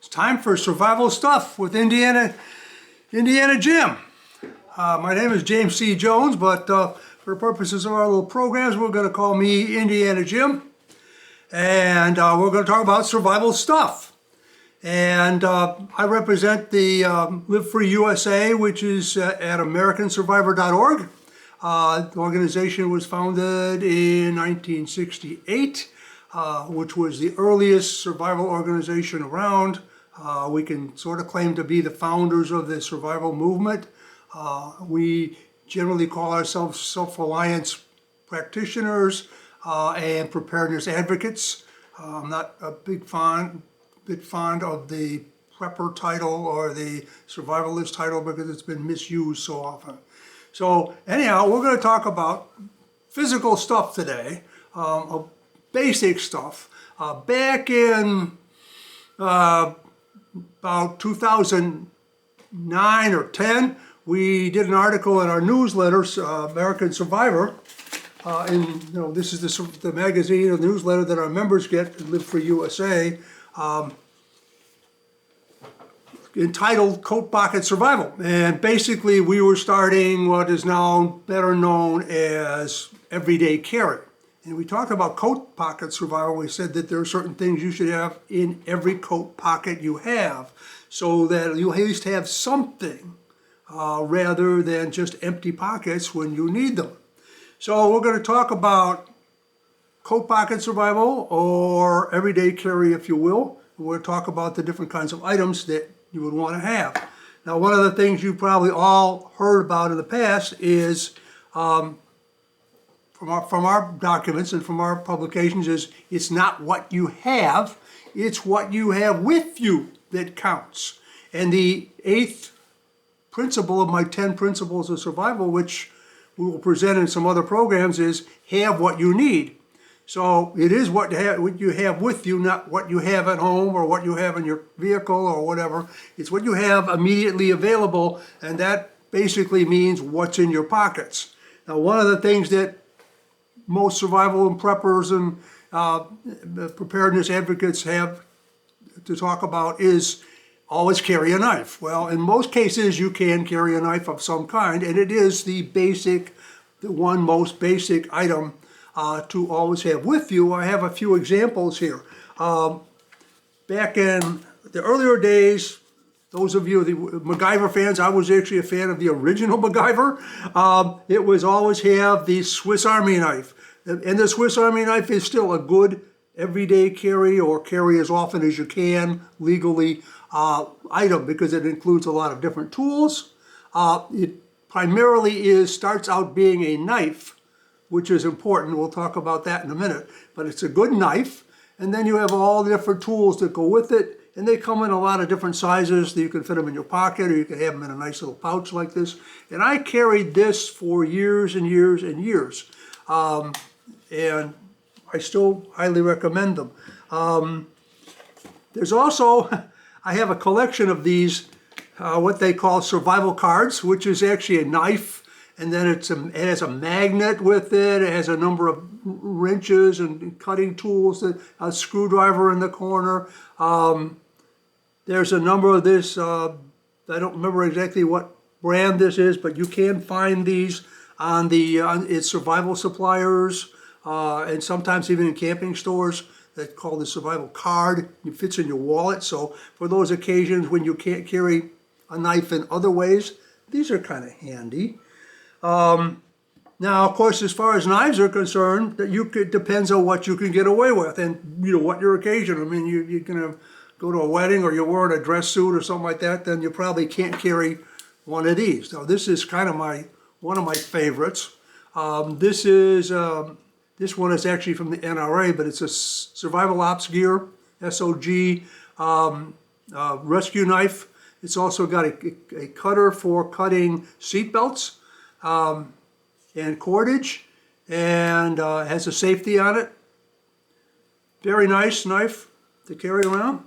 It's time for Survival Stuff with Indiana Jim. My name is James C. Jones, but for purposes of our little programs, we're going to call me Indiana Jim. And we're going to talk about survival stuff. And I represent the Live Free USA, which is at AmericanSurvivor.org. The organization was founded in 1968, which was the earliest survival organization around. We can sort of claim to be the founders of the survival movement. We generally call ourselves self-reliance practitioners and preparedness advocates. I'm not a bit fond of the prepper title or the survivalist title because it's been misused so often. So anyhow, we're going to talk about physical stuff today, basic stuff. Back in about 2009 or 10, we did an article in our newsletter, American Survivor, and this is the magazine or newsletter that our members get, Live Free USA, entitled Coat Pocket Survival. And basically we were starting what is now better known as everyday carry. And we talked about coat pocket survival. We said that there are certain things you should have in every coat pocket you have so that you at least have something rather than just empty pockets when you need them. So we're going to talk about coat pocket survival, or everyday carry if you will. We'll talk about the different kinds of items that you would want to have. Now, one of the things you've probably all heard about in the past is from our documents and from our publications is it's not what you have, it's what you have with you that counts. And the 8th principle of my 10 principles of survival, which we will present in some other programs, is have what you need. So it is what you have with you, not what you have at home or what you have in your vehicle or whatever. It's what you have immediately available, and that basically means what's in your pockets. Now, one of the things that most survival and preppers and preparedness advocates have to talk about is always carry a knife. Well, in most cases you can carry a knife of some kind, and it is the one most basic item to always have with you. I have a few examples here. Back in the earlier days, those of you, the MacGyver fans, I was actually a fan of the original MacGyver. It was always have the Swiss Army knife. And the Swiss Army knife is still a good everyday carry, or carry as often as you can legally, item, because it includes a lot of different tools. It primarily starts out being a knife, which is important. We'll talk about that in a minute. But it's a good knife, and then you have all the different tools that go with it, and they come in a lot of different sizes. You can fit them in your pocket, or you can have them in a nice little pouch like this. And I carried this for years and years and years. And I still highly recommend them. There's also, I have a collection of these, what they call survival cards, which is actually a knife, and then it has a magnet with it. It has a number of wrenches and cutting tools, a screwdriver in the corner. There's a number of this, I don't remember exactly what brand this is, but you can find these on its survival suppliers, and sometimes even in camping stores. That's called the survival card. It fits in your wallet, so for those occasions when you can't carry a knife in other ways, these are kind of handy. Now, of course, as far as knives are concerned, it depends on what you can get away with and what your occasion. I mean, you're going to go to a wedding or you're wearing a dress suit or something like that, then you probably can't carry one of these. Now, this is kind of one of my favorites. This one is actually from the NRA, but it's a survival ops gear, SOG rescue knife. It's also got a cutter for cutting seat belts and cordage, and has a safety on it. Very nice knife to carry around.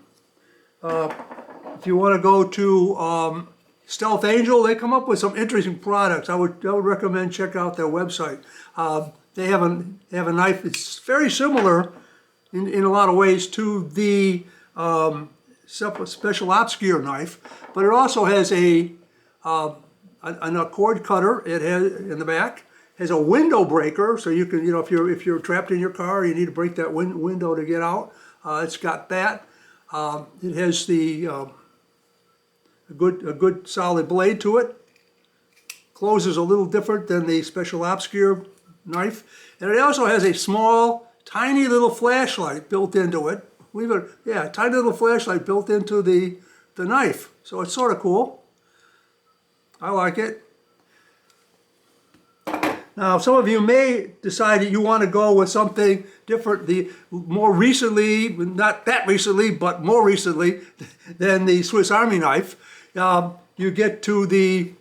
If you want to go to Stealth Angel, they come up with some interesting products. I would recommend check out their website. They have a knife that's very similar in a lot of ways to the special ops gear knife, but it also has an cord cutter. It has in the back. Has a window breaker, so you can, if you're trapped in your car, you need to break that window to get out. It's got that. It has a good solid blade to it. Closes a little different than the special ops gear knife, and it also has a small, tiny little flashlight built into it. Tiny little flashlight built into the knife. So it's sort of cool. I like it. Now, some of you may decide that you want to go with something different. More recently, not that recently, but more recently than the Swiss Army knife, you get to the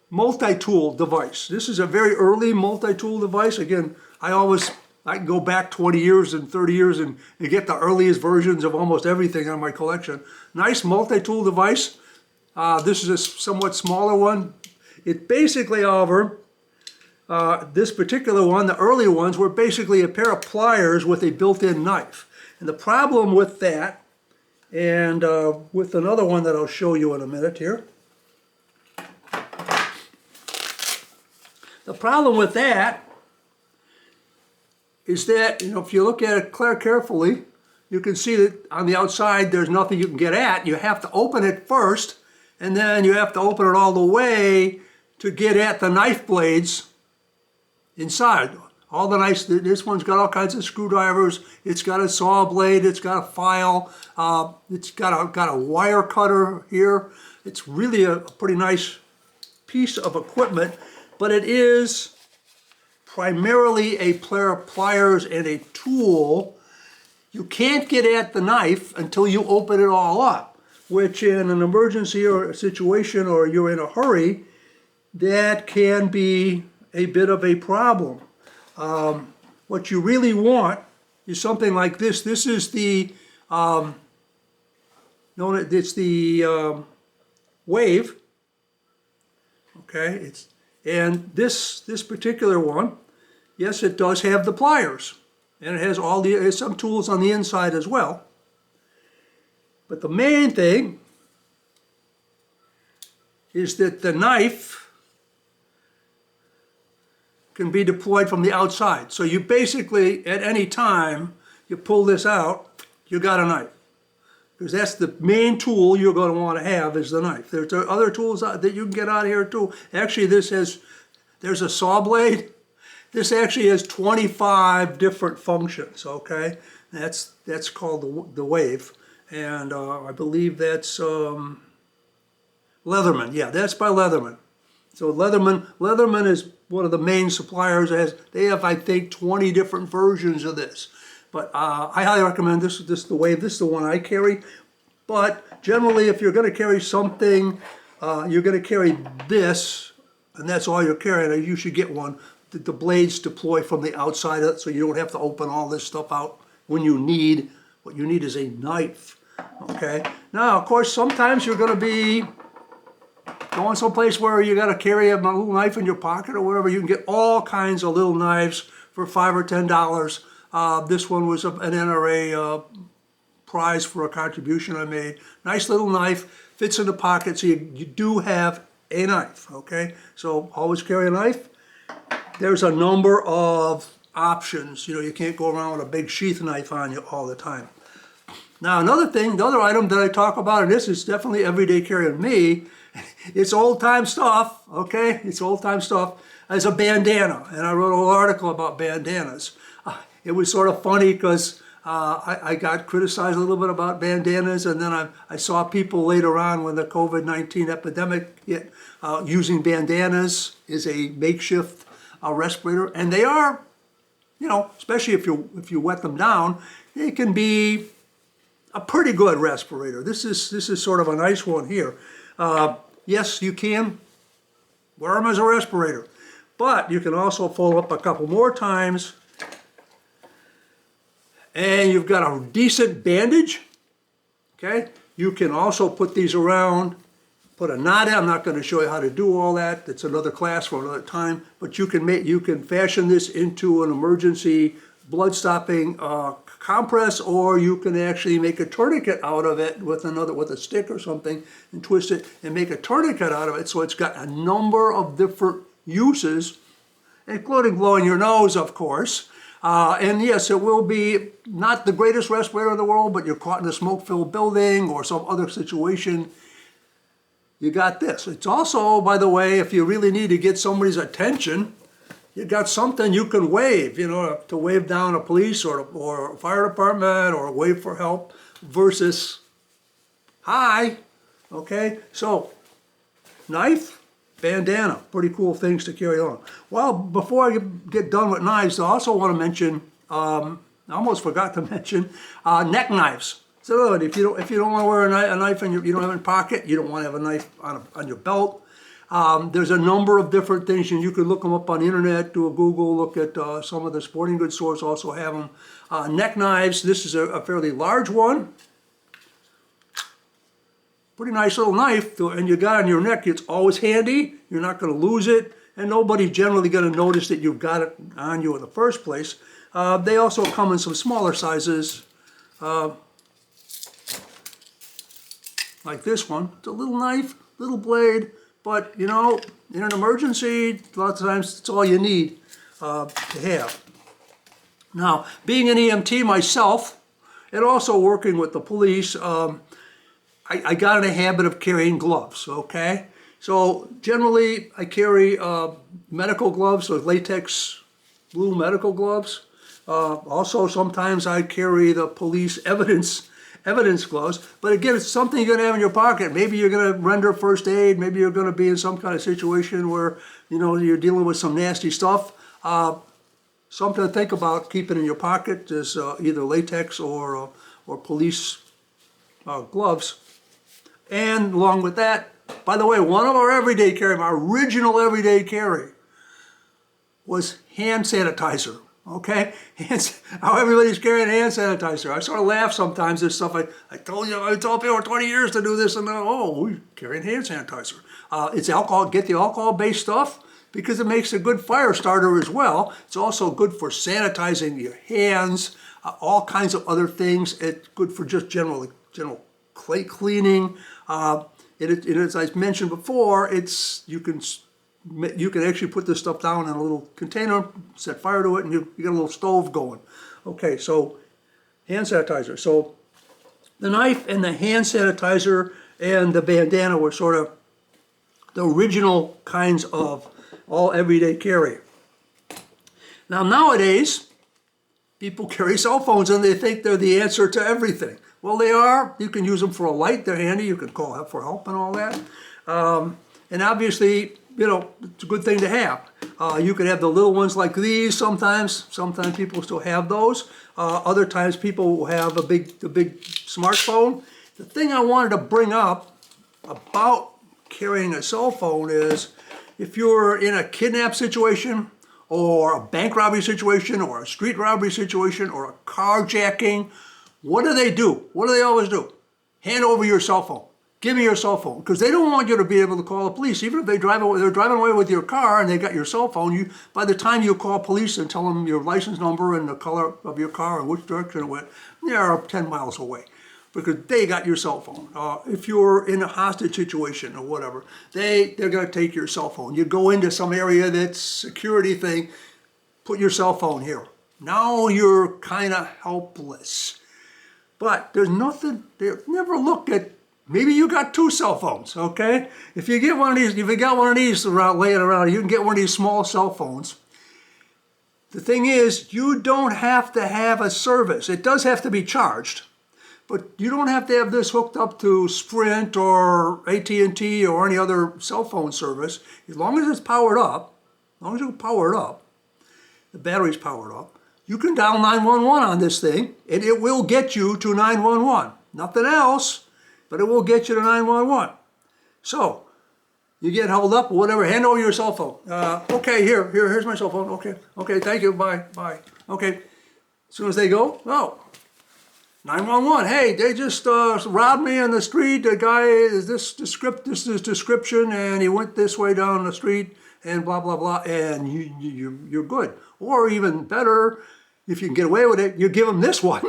multi-tool device. This is a very early multi-tool device. Again, I can go back 20 years and 30 years and get the earliest versions of almost everything on my collection. Nice multi-tool device. This is a somewhat smaller one. It basically, however, this particular one, the early ones, were basically a pair of pliers with a built-in knife. And the problem with that, and with another one that I'll show you in a minute here, the problem with that is that, if you look at it carefully, you can see that on the outside there's nothing you can get at. You have to open it first, and then you have to open it all the way to get at the knife blades inside. All the knives, this one's got all kinds of screwdrivers, it's got a saw blade, it's got a file, it's got a wire cutter here. It's really a pretty nice piece of equipment, but it is primarily a pair of pliers and a tool. You can't get at the knife until you open it all up, which in an emergency or a situation, or you're in a hurry, that can be a bit of a problem. What you really want is something like this. This is the Wave. Okay, and this particular one, yes, it does have the pliers, and it has some tools on the inside as well. But the main thing is that the knife can be deployed from the outside. So you basically, at any time, you pull this out, you got a knife. Because that's the main tool you're going to want to have, is the knife. There's other tools that you can get out of here too. Actually, there's a saw blade. This actually has 25 different functions, okay? That's called the Wave. And I believe that's Leatherman. Yeah, that's by Leatherman. So Leatherman is one of the main suppliers. They have, I think, 20 different versions of this. But I highly recommend this the Wave. This is the one I carry. But generally, if you're going to carry something, you're going to carry this, and that's all you're carrying. You should get one. The blades deploy from the outside of it, so you don't have to open all this stuff out when you need. What you need is a knife. Okay. Now, of course, sometimes you're going to be going someplace where you got to carry a little knife in your pocket or whatever. You can get all kinds of little knives for $5 or $10. This one was an NRA prize for a contribution I made. Nice little knife, fits in the pocket, so you do have a knife, okay? So always carry a knife. There's a number of options. You can't go around with a big sheath knife on you all the time. Now another thing, the other item that I talk about, and this is definitely everyday carry on me, it's old-time stuff, okay? It's old-time stuff. As a bandana, and I wrote a whole article about bandanas. It was sort of funny because I got criticized a little bit about bandanas, and then I saw people later on when the COVID-19 epidemic hit using bandanas as a makeshift respirator, and they are, especially if you wet them down, they can be a pretty good respirator. This is sort of a nice one here. Yes, you can wear them as a respirator, but you can also fold up a couple more times, and you've got a decent bandage. Okay, you can also put these around, put a knot in. I'm not going to show you how to do all that. That's another class for another time. But you can fashion this into an emergency blood stopping compress, or you can actually make a tourniquet out of it with a stick or something and twist it and make a tourniquet out of it. So it's got a number of different uses, including blowing your nose, of course. And yes, it will be not the greatest respirator in the world, but you're caught in a smoke-filled building or some other situation, you got this. It's also, by the way, if you really need to get somebody's attention, you got something you can wave, to wave down a police or a fire department, or wave for help versus hi. Okay, so knife, bandana, pretty cool things to carry on. Well, before I get done with knives, I also want to mention, I almost forgot to mention, neck knives. So if you don't want to wear a knife and you don't have it in pocket, you don't want to have a knife on your belt. There's a number of different things, and you can look them up on the internet, do a Google, look at some of the sporting goods stores also have them. Neck knives, this is a fairly large one. Pretty nice little knife, and you got it on your neck. It's always handy. You're not going to lose it, and nobody's generally going to notice that you've got it on you in the first place. They also come in some smaller sizes, like this one. It's a little knife, little blade, but in an emergency, a lot of times it's all you need to have. Now, being an EMT myself, and also working with the police, I got in a habit of carrying gloves, okay? So generally, I carry medical gloves, so latex blue medical gloves. Also, sometimes I carry the police evidence gloves, but again, it's something you're going to have in your pocket. Maybe you're going to render first aid, maybe you're going to be in some kind of situation where you're dealing with some nasty stuff. Something to think about keeping in your pocket is either latex or police gloves. And along with that, by the way, one of our everyday carry, my original everyday carry, was hand sanitizer. Okay, how everybody's carrying hand sanitizer. I sort of laugh sometimes. There's stuff I told people for 20 years to do this, and then we're carrying hand sanitizer. It's alcohol. Get the alcohol-based stuff because it makes a good fire starter as well. It's also good for sanitizing your hands, all kinds of other things. It's good for just general clay cleaning. As I mentioned before, you can actually put this stuff down in a little container, set fire to it, and you get a little stove going. Okay, so hand sanitizer. So the knife and the hand sanitizer and the bandana were sort of the original kinds of all everyday carry. Now nowadays, people carry cell phones and they think they're the answer to everything. Well, they are. You can use them for a light. They're handy. You can call help for help and all that. And obviously, it's a good thing to have. You can have the little ones like these sometimes. Sometimes people still have those. Other times people will have the big smartphone. The thing I wanted to bring up about carrying a cell phone is if you're in a kidnap situation or a bank robbery situation or a street robbery situation or a carjacking, what do they do? What do they always do? Hand over your cell phone. Give me your cell phone, because they don't want you to be able to call the police. Even if they're driving away with your car and they got your cell phone, by the time you call police and tell them your license number and the color of your car and which direction it went, they're 10 miles away because they got your cell phone. If you're in a hostage situation or whatever, they're going to take your cell phone. You go into some area that's security thing, put your cell phone here. Now you're kind of helpless. But there's nothing, they never look at, maybe you got two cell phones, okay? If you got one of these laying around, you can get one of these small cell phones. The thing is, you don't have to have a service. It does have to be charged, but you don't have to have this hooked up to Sprint or AT&T or any other cell phone service. As long as it's powered up, the battery's powered up, you can dial 911 on this thing, and it will get you to 911. Nothing else, but it will get you to 911. So, you get held up or whatever, hand over your cell phone. Okay, here's my cell phone. Okay, thank you, bye. Okay, as soon as they go, 911, hey, they just robbed me in the street. The guy is this description, and he went this way down the street, and blah, blah, blah, and you're good. Or even better, if you can get away with it, you give them this one,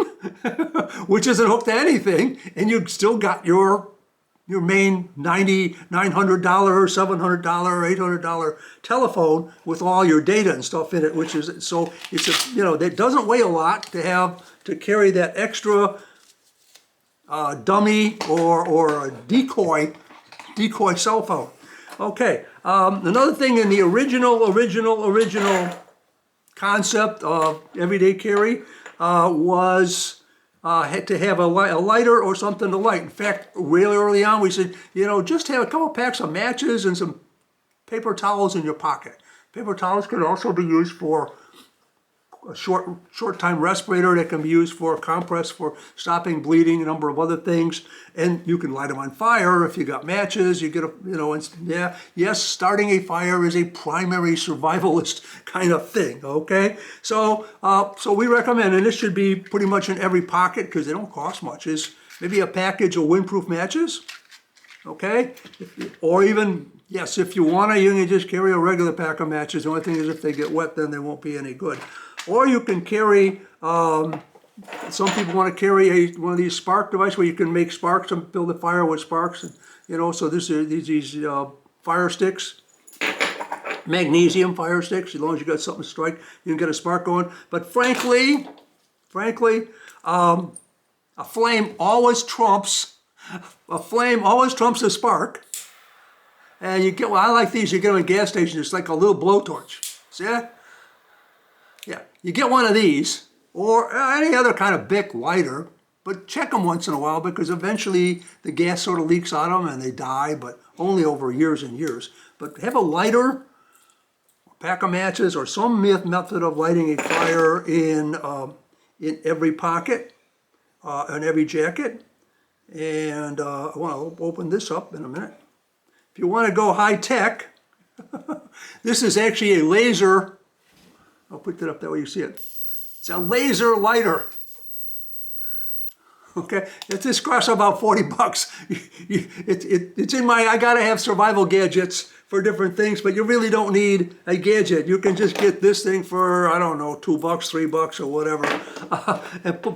which isn't hooked to anything, and you've still got your main $900, $700, $800 telephone with all your data and stuff in it, which is, so it's a, that doesn't weigh a lot to carry that extra dummy or a decoy cell phone. Okay, another thing in the original concept of everyday carry was had to have a lighter or something to light. In fact, really early on we said, just have a couple packs of matches and some paper towels in your pocket. Paper towels can also be used for a short time respirator that can be used for a compress for stopping bleeding, a number of other things, and you can light them on fire if you got matches. You get yes, starting a fire is a primary survivalist kind of thing. Okay, so we recommend, and this should be pretty much in every pocket because they don't cost much. Is maybe a package of windproof matches. Okay, or even, yes, if you want to, you can just carry a regular pack of matches. The only thing is if they get wet, then they won't be any good. Or you can carry, some people want to carry one of these spark devices where you can make sparks and build a fire with sparks. And, so these fire sticks, magnesium fire sticks. As long as you got something to strike, you can get a spark going. But frankly, a flame always trumps a spark. And you get, I like these, you get them at gas stations, it's like a little blowtorch. See that? Yeah, you get one of these, or any other kind of Bic lighter, but check them once in a while because eventually the gas sort of leaks out of them and they die, but only over years and years. But have a lighter, a pack of matches, or some method of lighting a fire in every pocket, in every jacket. And I want to open this up in a minute. If you want to go high tech, this is actually a laser. I'll put that up that way you see it. It's a laser lighter. Okay, this costs about $40. It's in my, I gotta have survival gadgets for different things, but you really don't need a gadget. You can just get this thing for, I don't know, $2, $3 or whatever.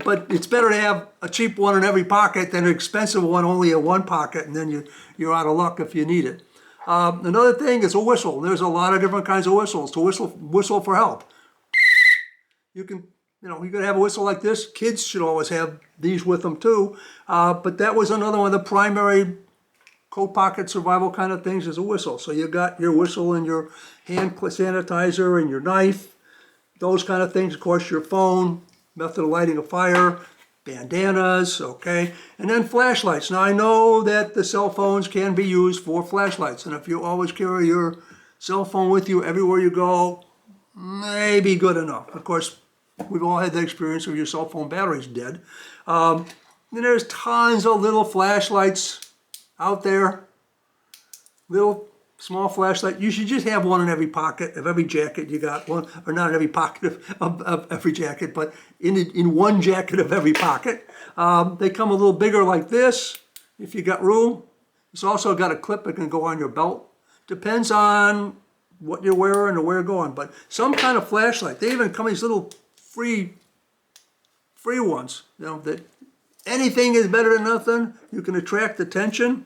But it's better to have a cheap one in every pocket than an expensive one only in one pocket, and then you're out of luck if you need it. Another thing is a whistle. There's a lot of different kinds of whistles. To whistle for help. You can have a whistle like this. Kids should always have these with them too. But that was another one of the primary coat pocket survival kind of things is a whistle. So you got your whistle and your hand sanitizer and your knife, those kind of things. Of course, your phone, method of lighting a fire, bandanas, okay? And then flashlights. Now I know that the cell phones can be used for flashlights. And if you always carry your cell phone with you everywhere you go, maybe good enough. Of course, we've all had the experience of your cell phone batteries dead. And there's tons of little flashlights out there. Little small flashlight. You should just have one in every pocket of every jacket you got. One, or not in every pocket of every jacket, but in one jacket of every pocket. They come a little bigger like this, if you got room. It's also got a clip that can go on your belt. Depends on what you're wearing or where you're going, but some kind of flashlight. They even come these little free ones, that anything is better than nothing. You can attract attention.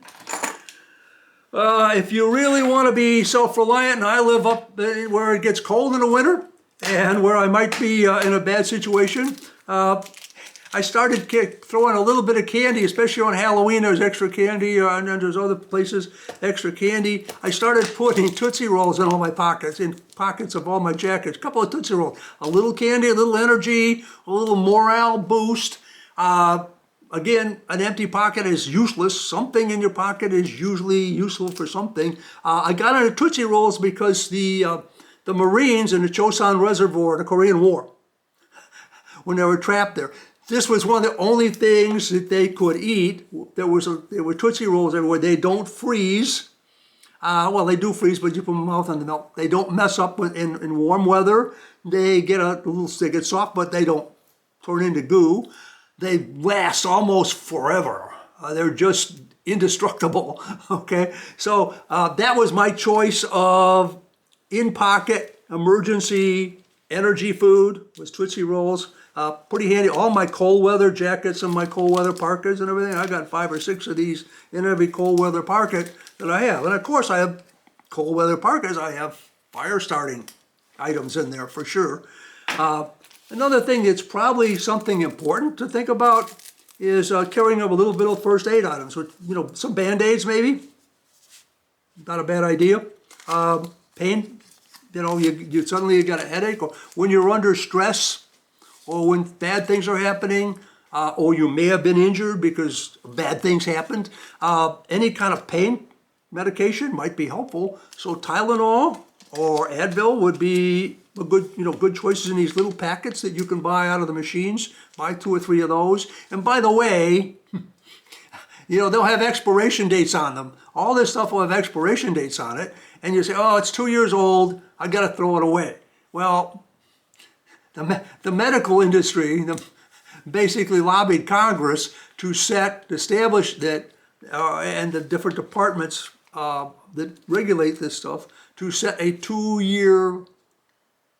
If you really want to be self-reliant, and I live up where it gets cold in the winter and where I might be in a bad situation, I started throwing a little bit of candy, especially on Halloween. There's extra candy, and then there's other places, extra candy. I started putting Tootsie Rolls in all my pockets, in pockets of all my jackets. A couple of Tootsie Rolls, a little candy, a little energy, a little morale boost. Again, an empty pocket is useless. Something in your pocket is usually useful for something. I got into Tootsie Rolls because the Marines in the Chosin Reservoir, the Korean War, when they were trapped there, this was one of the only things that they could eat. There were Tootsie Rolls everywhere. They don't freeze. Well, they do freeze, but you put them in the mouth and they melt. They don't mess up in warm weather. They get soft, but they don't turn into goo. They last almost forever. They're just indestructible. Okay, so that was my choice of in-pocket emergency energy food was Tootsie Rolls. Pretty handy. All my cold weather jackets and my cold weather parkas and everything. I got 5 or 6 of these in every cold weather pocket that I have. And of course I have cold weather parkas. I have fire starting items in there for sure. Another thing that's probably something important to think about is carrying a little bit of first aid items. With, some Band-Aids maybe. Not a bad idea. Pain, you suddenly you got a headache, or when you're under stress, or when bad things are happening, or you may have been injured because bad things happened. Any kind of pain medication might be helpful. So Tylenol or Advil would be a good choices in these little packets that you can buy out of the machines. Buy 2 or 3 of those. And by the way, they'll have expiration dates on them. All this stuff will have expiration dates on it. And you say, oh, it's 2 years old, I got to throw it away. Well, the medical industry basically lobbied Congress to establish that, and the different departments that regulate this stuff, to set a 2-year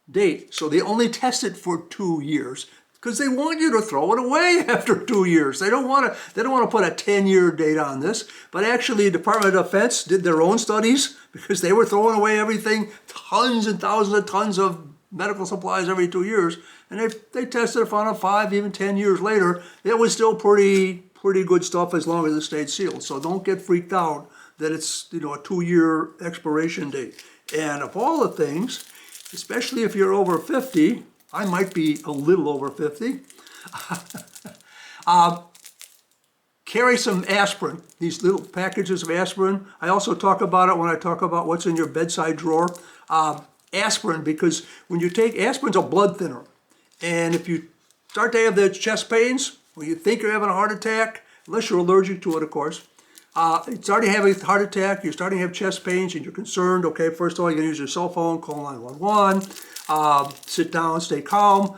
date. So they only test it for 2 years because they want you to throw it away after 2 years. They don't want to put a 10-year date on this. But actually, the Department of Defense did their own studies because they were throwing away everything, tons and thousands of tons of medical supplies every 2 years, and they tested it, found out 5, even 10 years later, it was still pretty good stuff as long as it stayed sealed. So don't get freaked out that it's a 2-year expiration date. And of all the things, especially if you're over 50, I might be a little over 50, carry some aspirin, these little packages of aspirin. I also talk about it when I talk about what's in your bedside drawer. Aspirin, because when you take aspirin's a blood thinner, and if you start to have the chest pains, or you think you're having a heart attack, unless you're allergic to it, of course, you're starting to have a heart attack, you're starting to have chest pains, and you're concerned, okay, first of all, you're going to use your cell phone, call 911, sit down, stay calm.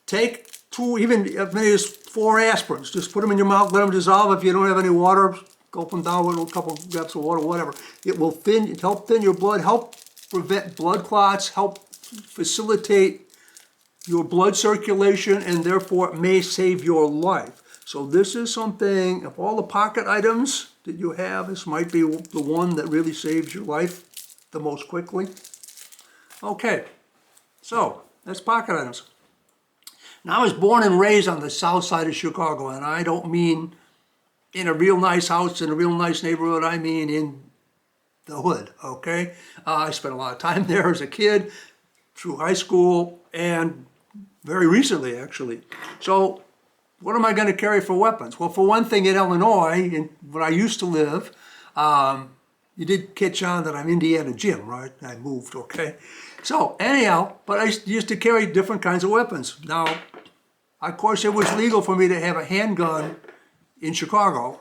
Take 2, even as many as 4 aspirins. Just put them in your mouth, let them dissolve. If you don't have any water, gulp them down with a couple of drops of water, whatever. It will help thin your blood, help prevent blood clots, help facilitate your blood circulation, and therefore it may save your life. So this is something, of all the pocket items that you have, this might be the one that really saves your life the most quickly. Okay, so that's pocket items. Now I was born and raised on the south side of Chicago, and I don't mean in a real nice house, in a real nice neighborhood, I mean in the hood, okay? I spent a lot of time there as a kid, through high school, and very recently, actually. So what am I going to carry for weapons? Well, for one thing, in Illinois, where I used to live, you did catch on that I'm Indiana Jim, right? I moved, okay? So anyhow, but I used to carry different kinds of weapons. Now, of course, it was legal for me to have a handgun in Chicago.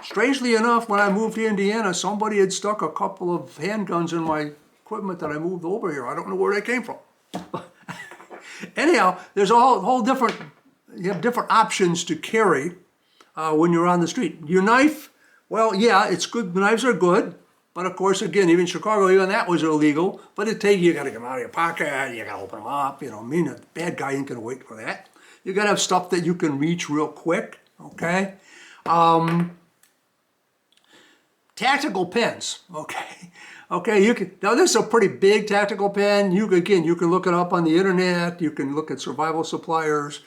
Strangely enough, when I moved to Indiana, somebody had stuck a couple of handguns in my equipment that I moved over here. I don't know where they came from. Anyhow, there's a whole different, you have different options to carry when you're on the street. Your knife, well, yeah, it's good. Knives are good. But of course, again, even in Chicago, even that was illegal. But you got to get them out of your pocket, you got to open them up. I mean, a bad guy ain't going to wait for that. You got to have stuff that you can reach real quick, okay? Tactical pens, okay? Okay, now this is a pretty big tactical pen. You can look it up on the internet. You can look at survival suppliers.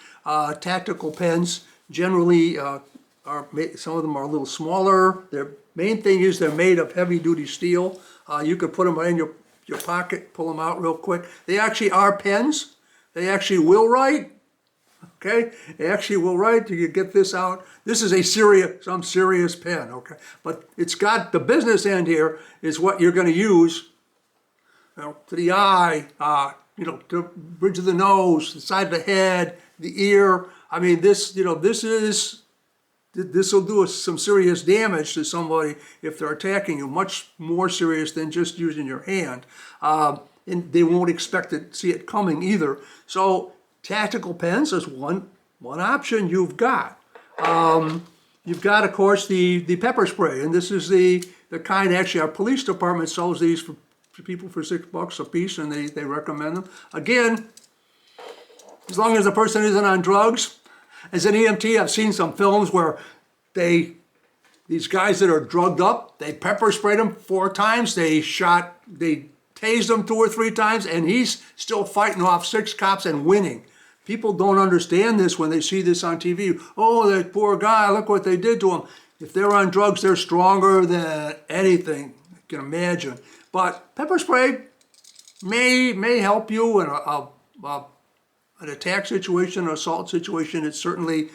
Tactical pens generally some of them are a little smaller. Their main thing is they're made of heavy-duty steel. You can put them in your pocket, pull them out real quick. They actually are pens. They actually will write. Okay, they actually will write. You get this out. This is some serious pen. Okay, but it's got the business end here is what you're going to use. To the eye, to the bridge of the nose, the side of the head, the ear. I mean, this will do some serious damage to somebody if they're attacking you. Much more serious than just using your hand. And they won't expect to see it coming either. So tactical pens is one option you've got. You've got, of course, the pepper spray, and this is the kind, actually, our police department sells these for people for $6 a piece, and they recommend them. Again, as long as the person isn't on drugs. As an EMT, I've seen some films where these guys that are drugged up, they pepper sprayed them 4 times, they tased him 2 or 3 times, and he's still fighting off 6 cops and winning. People don't understand this when they see this on TV. Oh, that poor guy, look what they did to him. If they're on drugs, they're stronger than anything you can imagine. But pepper spray may help you in an attack situation, an assault situation. It's certainly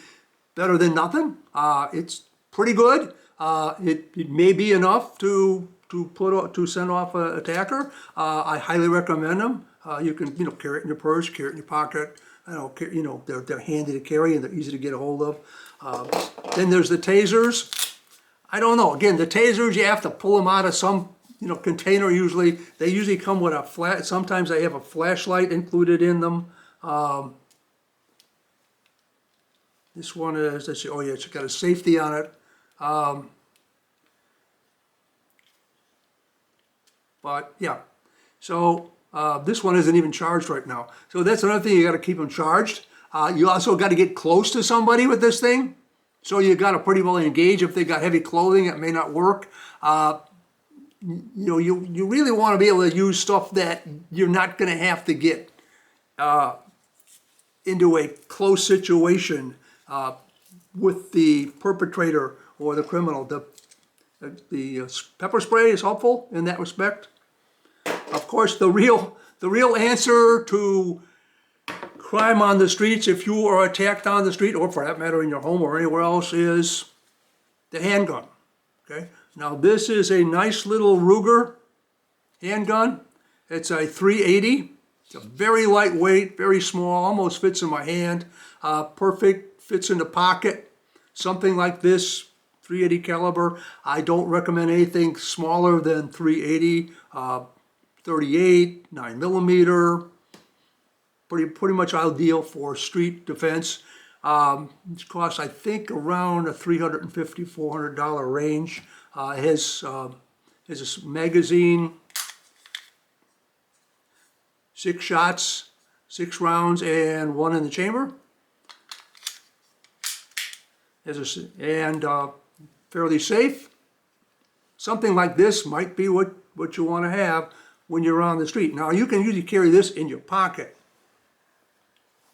better than nothing. It's pretty good. It may be enough to send off an attacker. I highly recommend them. You can carry it in your purse, carry it in your pocket. They're handy to carry and they're easy to get a hold of. Then there's the tasers. I don't know. Again, the tasers, you have to pull them out of some container. They usually come with a flash. Sometimes they have a flashlight included in them. This one is, let's see, oh yeah, it's got a safety on it. But yeah, so this one isn't even charged right now. So that's another thing, you got to keep them charged. You also got to get close to somebody with this thing. So you got to pretty well engage. If they got heavy clothing, it may not work. You really want to be able to use stuff that you're not going to have to get into a close situation with the perpetrator or the criminal. The pepper spray is helpful in that respect. Of course, the real answer to crime on the streets, if you are attacked on the street, or for that matter in your home or anywhere else, is the handgun. Okay. Now this is a nice little Ruger handgun. It's a .380. It's a very lightweight, very small, almost fits in my hand. Perfect, fits in the pocket. Something like this, .380 caliber. I don't recommend anything smaller than .380. 38, 9mm. Pretty much ideal for street defense. It costs, I think, around a $350, $400 range. It has a magazine, 6 shots, 6 rounds, and 1 in the chamber. And fairly safe. Something like this might be what you want to have when you're on the street. Now, you can usually carry this in your pocket.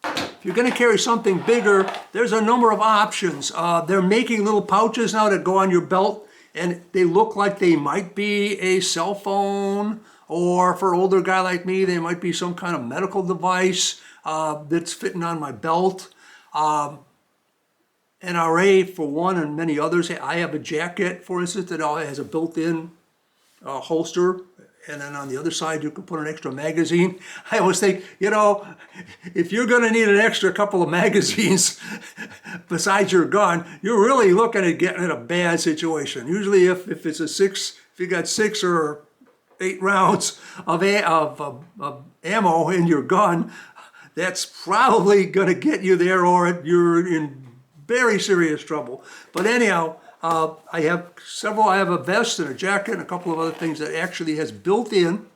If you're going to carry something bigger, there's a number of options. They're making little pouches now that go on your belt, and they look like they might be a cell phone, or for an older guy like me, they might be some kind of medical device that's fitting on my belt. NRA, for one, and many others. I have a jacket, for instance, that has a built-in holster. And then on the other side, you can put an extra magazine. I always think, if you're going to need an extra couple of magazines besides your gun, you're really looking at getting in a bad situation. Usually, if you got 6 or 8 rounds of ammo in your gun, that's probably going to get you there, or you're in very serious trouble. But anyhow, I have several. I have a vest and a jacket and a couple of other things that actually has built-in,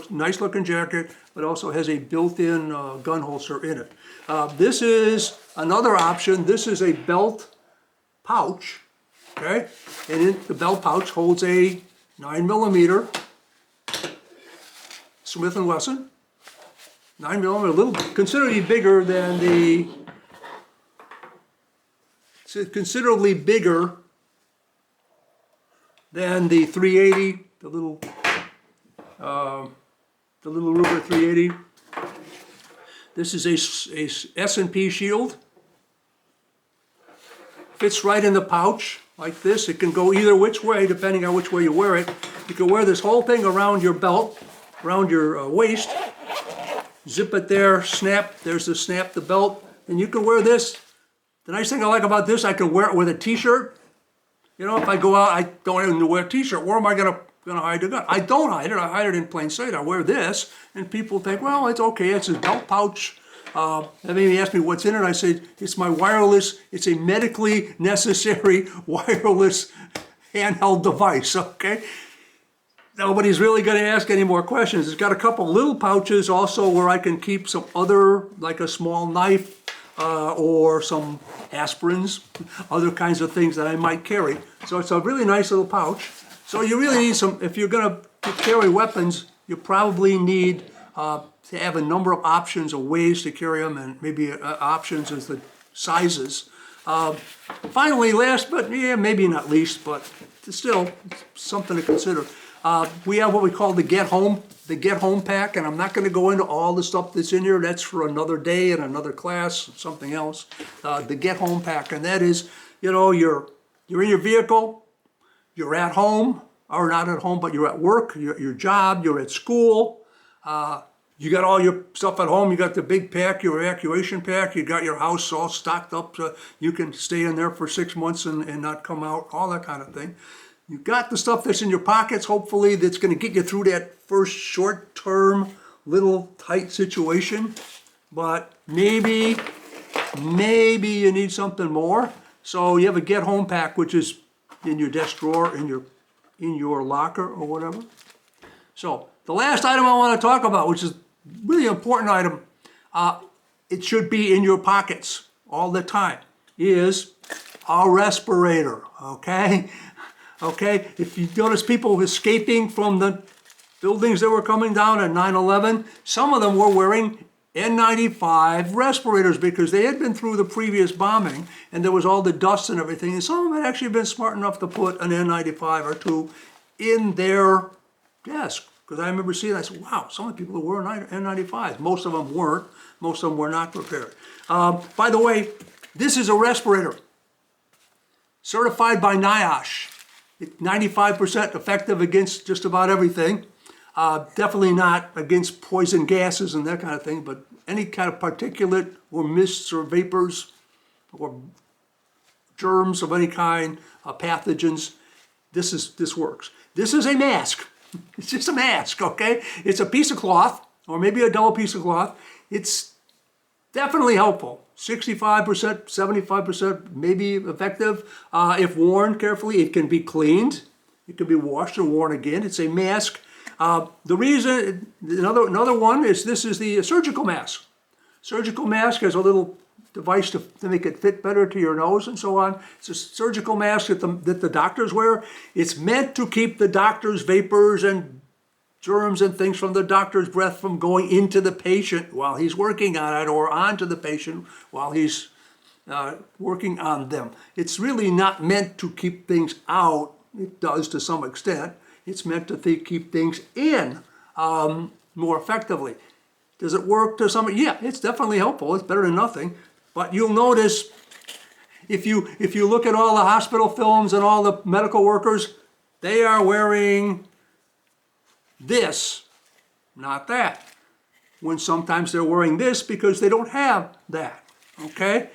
nice looking jacket, but also has a built-in gun holster in it. This is another option. This is a belt pouch, okay? And the belt pouch holds a 9mm Smith & Wesson. 9mm, a little considerably bigger than the .380, the little Ruger .380. This is a S&P shield. Fits right in the pouch like this. It can go either which way depending on which way you wear it. You can wear this whole thing around your belt, around your waist. Zip it there, snap, there's the snap, the belt, and you can wear this. The nice thing I like about this, I can wear it with a t-shirt. If I go out, I don't even wear a t-shirt. Where am I gonna hide the gun? I don't hide it, I hide it in plain sight. I wear this, and people think, well, it's okay, it's a belt pouch. And they ask me what's in it. I say, it's my wireless, it's a medically necessary wireless handheld device, okay? nobody's really going to ask any more questions. It's got a couple little pouches also where I can keep some other, like a small knife or some aspirins, other kinds of things that I might carry. So it's a really nice little pouch. So you really need some, if you're going to carry weapons, you probably need to have a number of options of ways to carry them, and maybe options as the sizes. Finally, last but maybe not least, but still something to consider. We have what we call the Get Home pack, and I'm not going to go into all the stuff that's in here. That's for another day and another class, something else. The Get Home pack, and that is, you're in your vehicle, you're at home, or not at home, but you're at work, your job, you're at school. You got all your stuff at home. You got the big pack, your evacuation pack. You got your house all stocked up so you can stay in there for 6 months and not come out, all that kind of thing. You got the stuff that's in your pockets, hopefully, that's going to get you through that first short-term, little tight situation. But maybe you need something more. So you have a Get Home pack, which is in your desk drawer, in your locker or whatever. So the last item I want to talk about, which is really important item, it should be in your pockets all the time, is a respirator, okay? Okay, if you notice people escaping from the buildings that were coming down at 9/11, some of them were wearing N95 respirators because they had been through the previous bombing and there was all the dust and everything, and some of them had actually been smart enough to put an N95 or two in their desk. Because I remember seeing, I said, wow, some of the people who wore N95s, most of them weren't, most of them were not prepared. By the way, this is a respirator, certified by NIOSH. 95% effective against just about everything. Definitely not against poison gases and that kind of thing, but any kind of particulate or mists or vapors or germs of any kind, pathogens, this works. This is a mask. It's just a mask, okay? It's a piece of cloth, or maybe a double piece of cloth. It's definitely helpful. 65%, 75% maybe effective. If worn carefully, it can be cleaned. It can be washed and worn again. It's a mask. The reason, another one is this is the surgical mask. Surgical mask has a little device to make it fit better to your nose and so on. It's a surgical mask that the doctors wear. It's meant to keep the doctor's vapors and germs and things from the doctor's breath from going into the patient while he's working on it, or onto the patient while he's working on them. It's really not meant to keep things out. It does to some extent. It's meant to keep things in more effectively. Does it work to some? Yeah, it's definitely helpful. It's better than nothing. But you'll notice if you look at all the hospital films and all the medical workers, they are wearing this, not that. When sometimes they're wearing this because they don't have that, okay?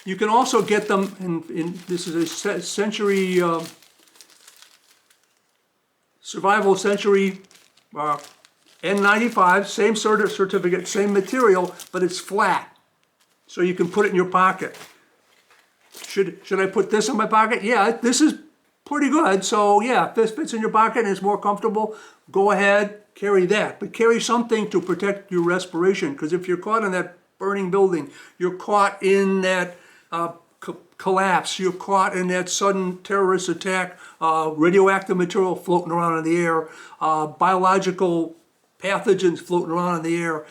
You can also get them in this is a Century, Survival Century N95, same sort of certificate, same material, but it's flat. So you can put it in your pocket. Should I put this in my pocket? Yeah, this is pretty good. So yeah, if this fits in your pocket and it's more comfortable, go ahead, carry that. But carry something to protect your respiration, because if you're caught in that burning building, you're caught in that collapse, you're caught in that sudden terrorist attack, radioactive material floating around in the air, biological pathogens floating around in the air,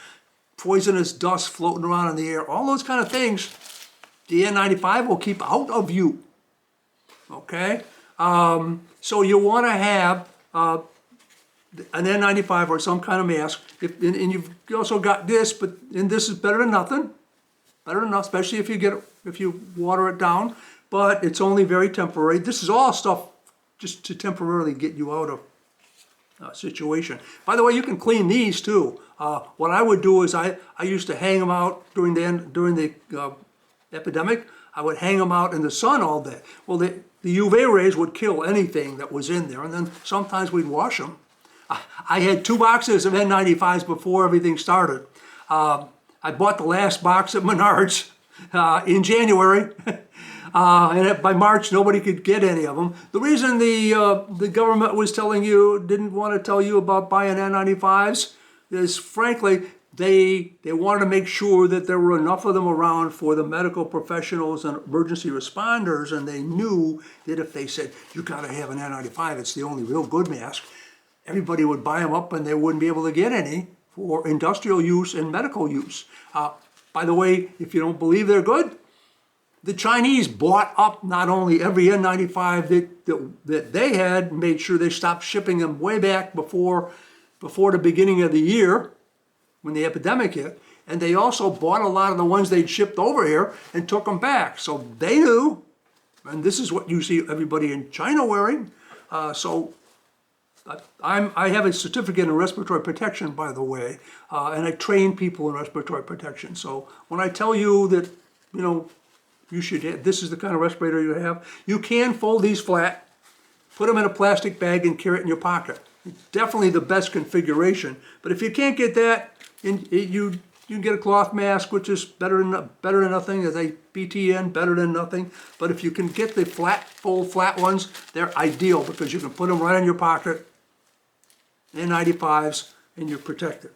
poisonous dust floating around in the air, all those kind of things, the N95 will keep out of you, okay? So you want to have an N95 or some kind of mask, and you've also got this, and this is better than nothing, better than enough, especially if you water it down, but it's only very temporary. This is all stuff just to temporarily get you out of a situation. By the way, you can clean these too. What I would do is I used to hang them out during the epidemic. I would hang them out in the sun all day. Well, the UV rays would kill anything that was in there, and then sometimes we'd wash them. I had 2 boxes of N95s before everything started. I bought the last box at Menards in January. and by March nobody could get any of them. The reason the government was telling you, didn't want to tell you about buying N95s is frankly they wanted to make sure that there were enough of them around for the medical professionals and emergency responders, and they knew that if they said, you got to have an N95, it's the only real good mask, everybody would buy them up and they wouldn't be able to get any for industrial use and medical use. By the way, if you don't believe they're good, the Chinese bought up not only every N95 that they had, made sure they stopped shipping them way back before the beginning of the year when the epidemic hit, and they also bought a lot of the ones they'd shipped over here and took them back. So they knew, and this is what you see everybody in China wearing. I have a certificate in respiratory protection, by the way, and I train people in respiratory protection. So when I tell you that, you should have, this is the kind of respirator you have, you can fold these flat, put them in a plastic bag and carry it in your pocket. It's definitely the best configuration. But if you can't get that, you can get a cloth mask, which is better than nothing, as a BTN, better than nothing. But if you can get the fold flat ones, they're ideal because you can put them right in your pocket, N95s, and you're protected.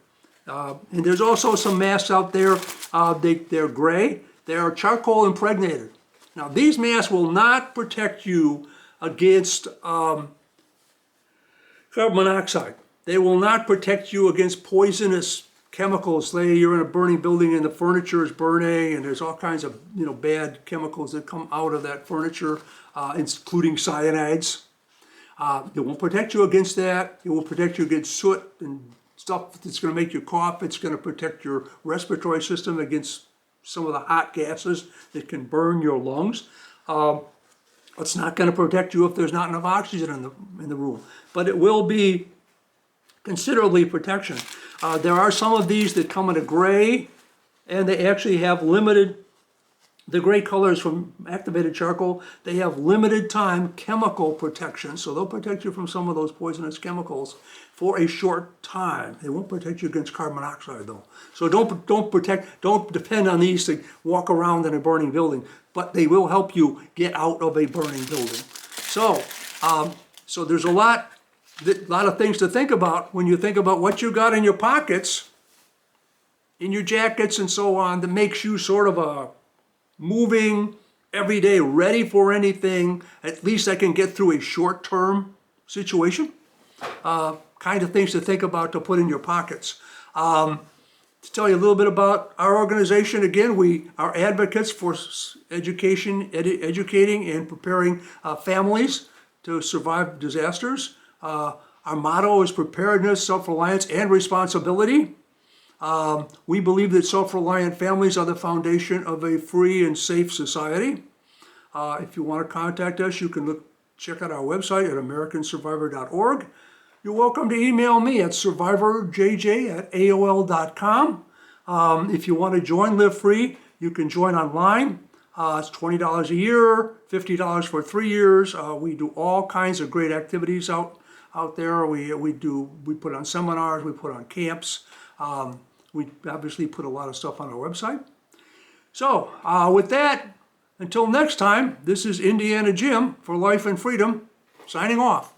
And there's also some masks out there, they're gray, they are charcoal impregnated. Now these masks will not protect you against carbon monoxide. They will not protect you against poisonous chemicals. Say you're in a burning building and the furniture is burning and there's all kinds of bad chemicals that come out of that furniture, including cyanides. It won't protect you against that. It will protect you against soot and stuff that's going to make you cough. It's going to protect your respiratory system against some of the hot gases that can burn your lungs. It's not going to protect you if there's not enough oxygen in the room, but it will be considerably protection. There are some of these that come in a gray, and they actually have the gray colors from activated charcoal, they have limited time chemical protection, so they'll protect you from some of those poisonous chemicals for a short time. They won't protect you against carbon monoxide though. So don't depend on these to walk around in a burning building, but they will help you get out of a burning building. So there's a lot of things to think about when you think about what you got in your pockets, in your jackets and so on, that makes you sort of a moving, every day, ready for anything. At least I can get through a short-term situation. Kind of things to think about to put in your pockets. To tell you a little bit about our organization, again, we are advocates for educating and preparing families to survive disasters. Our motto is preparedness, self-reliance, and responsibility. We believe that self-reliant families are the foundation of a free and safe society. If you want to contact us, you can check out our website at americansurvivor.org. You're welcome to email me at survivorjj@aol.com. If you want to join Live Free, you can join online. It's $20 a year, $50 for 3 years. We do all kinds of great activities out there. We put on seminars, we put on camps. We obviously put a lot of stuff on our website. So with that, until next time, this is Indiana Jim for Life and Freedom, signing off.